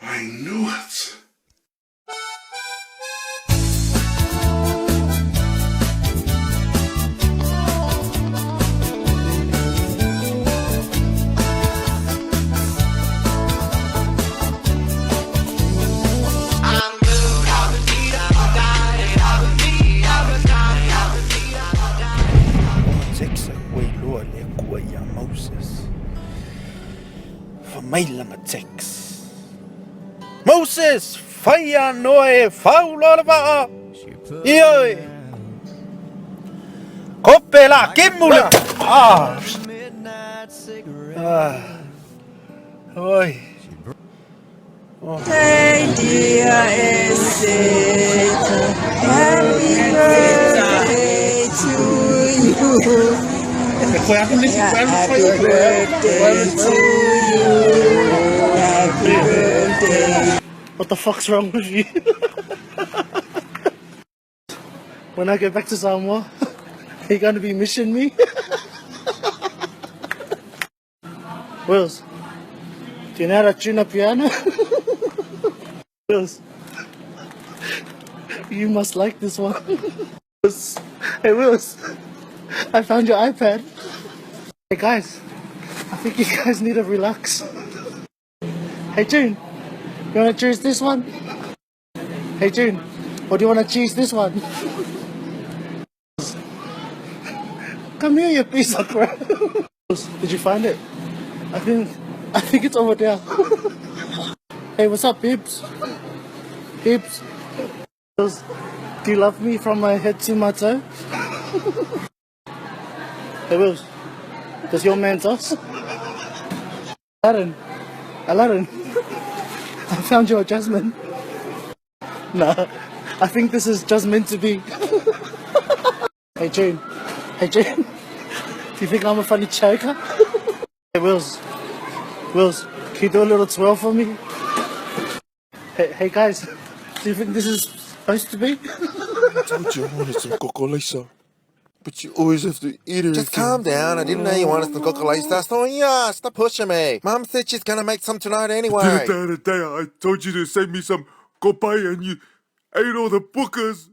I knew it. Moses, fire noe faulolva. Ioi. Koppela, kimmulle. Oi. Hey dear Esther, happy birthday to you. Happy birthday to you. Happy birthday. What the fuck's wrong with you? When I get back to Samoa, are you gonna be missing me? Wills, do you know how to tune a piano? Wills, you must like this one. Wills. Hey Wills, I found your iPad. Hey guys, I think you guys need to relax. Hey June, you wanna choose this one? Hey June, or do you wanna choose this one? Come here, you piece of crap. Did you find it? I think it's over there. Hey, what's up, Bibbs? Bibbs, do you love me from my head to my toe? Hey, Wills, does your man us? Aladdin, I found your Jasmine. Nah, I think this is just meant to be. Hey, June, do you think I'm a funny choker? Hey, Wills, can you do a little twirl for me? Hey guys, do you think this is supposed to be? I told you I wanted some cocolisa, but you always have to eat it. Just calm down. I didn't know you wanted some cocolita. Sonia, stop pushing me. Mom said she's gonna make some tonight anyway. The other day I told you to save me some copay and you ate all the bookers.